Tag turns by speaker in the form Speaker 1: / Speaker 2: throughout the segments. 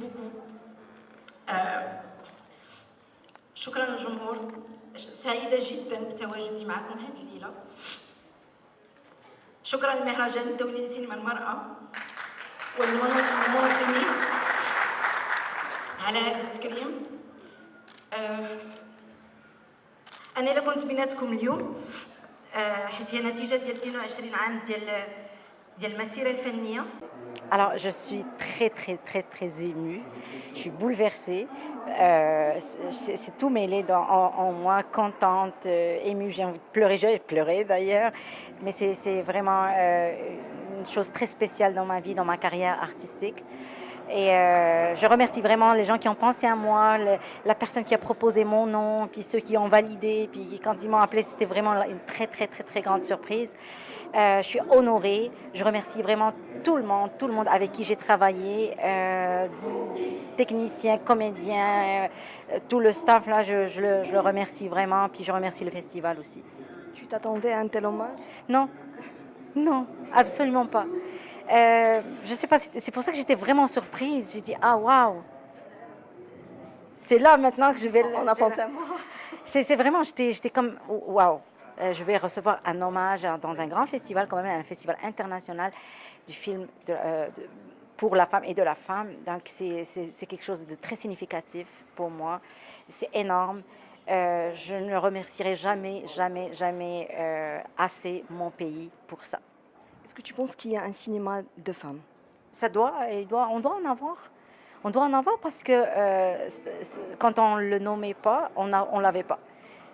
Speaker 1: beaucoup. شكرا للجمهور، سعيدة جدا بتواجدي معكم هذه الليلة. شكرا للمهرجان الدولي لسينما المرأة والمنظمين على هذا التكريم. أنا اللي كنت بيناتكم اليوم حيت هي نتيجة ديال 22 عام ديال المسيرة الفنية.
Speaker 2: Alors, je suis très émue, je suis bouleversée, c'est tout mêlé en moi, contente, émue, j'ai envie de pleurer, j'ai pleuré d'ailleurs, mais c'est vraiment une chose très spéciale dans ma vie, dans ma carrière artistique. Et je remercie vraiment les gens qui ont pensé à moi, la personne qui a proposé mon nom, puis ceux qui ont validé, puis quand ils m'ont appelé, c'était vraiment une très grande surprise. Je suis honorée, je remercie vraiment tout le monde avec qui j'ai travaillé, techniciens, comédiens, tout le staff là, je le remercie vraiment, puis je remercie le festival aussi.
Speaker 3: Tu t'attendais à un tel hommage?
Speaker 2: Non, absolument pas. Je sais pas, c'est pour ça que j'étais vraiment surprise. J'ai dit ah waouh, c'est là maintenant que je vais.
Speaker 3: On a pensé à moi.
Speaker 2: C'est vraiment, j'étais comme waouh. Je vais recevoir un hommage dans un grand festival, quand même un festival international du film pour la femme et de la femme. Donc c'est quelque chose de très significatif pour moi. C'est énorme. Je ne remercierai jamais assez mon pays pour ça.
Speaker 3: Est-ce que tu penses qu'il y a un cinéma de femmes?
Speaker 2: On doit en avoir. On doit en avoir parce que quand on ne le nommait pas, on ne l'avait pas.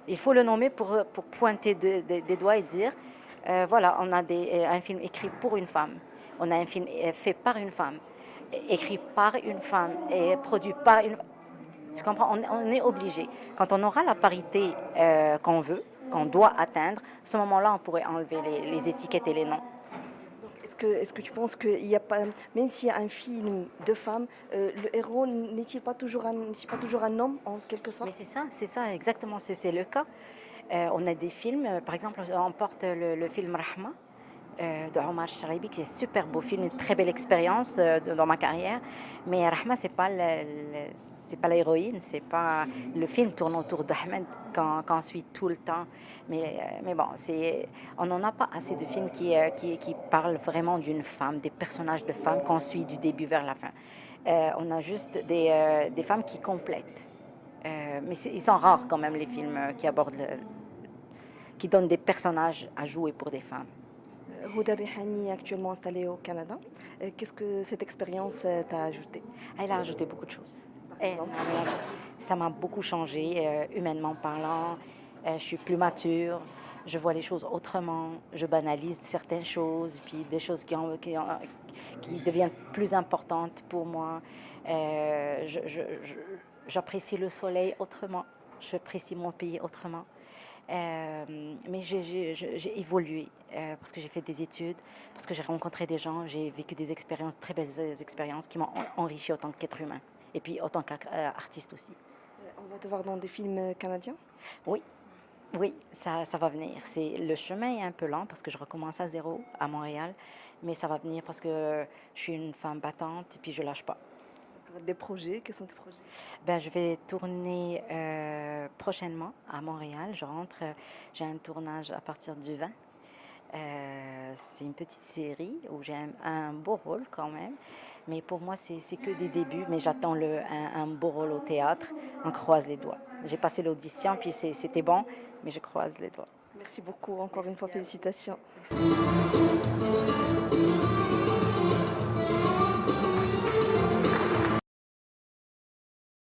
Speaker 2: Il faut le nommer pour pointer des doigts et dire, voilà, on a un film écrit pour une femme, on a un film fait par une femme, écrit par une femme et produit par une femme. Tu comprends? On est obligé. Quand on aura la parité qu'on veut, qu'on doit atteindre, à ce moment-là, on pourrait enlever les étiquettes et les noms.
Speaker 3: Est-ce que tu penses qu'il n'y a pas, même s'il y a un film de femmes, le héros n'est-il pas toujours un homme en quelque sorte?
Speaker 2: Mais c'est ça, exactement, c'est le cas. On a des films, par exemple, on porte le film Rahma de Omar Sharibi, qui est un super beau film, une très belle expérience dans ma carrière. Mais Rahma, c'est pas l'héroïne, c'est pas le film tourne autour d'Ahmed qu'on suit tout le temps. Mais bon, on n'en a pas assez de films qui parlent vraiment d'une femme, des personnages de femmes qu'on suit du début vers la fin. On a juste des femmes qui complètent. Mais ils sont rares quand même les films qui donnent des personnages à jouer pour des femmes.
Speaker 3: Houda Rihani est actuellement installée au Canada. Qu'est-ce que cette expérience t'a ajouté?
Speaker 2: Elle a ajouté beaucoup de choses. Ça m'a beaucoup changé, humainement parlant. Je suis plus mature, je vois les choses autrement, je banalise certaines choses, puis des choses qui deviennent plus importantes pour moi. J'apprécie le soleil autrement, j'apprécie mon pays autrement. Mais j'ai évolué parce que j'ai fait des études, parce que j'ai rencontré des gens, j'ai vécu des expériences, très belles expériences qui m'ont enrichi en tant qu'être humain et puis en tant qu'artiste aussi.
Speaker 3: On va te voir dans des films canadiens?
Speaker 2: Oui, ça va venir. Le chemin est un peu lent parce que je recommence à zéro à Montréal, mais ça va venir parce que je suis une femme battante et puis je lâche pas.
Speaker 3: Des projets, quels sont tes projets?
Speaker 2: Je vais tourner prochainement à Montréal. Je rentre, j'ai un tournage à partir du 20. C'est une petite série où j'ai un beau rôle quand même. Mais pour moi, c'est que des débuts. Mais j'attends un beau rôle au théâtre. On croise les doigts. J'ai passé l'audition, puis c'était bon, mais je croise les doigts.
Speaker 3: Merci beaucoup. Encore une fois, félicitations.
Speaker 2: Merci.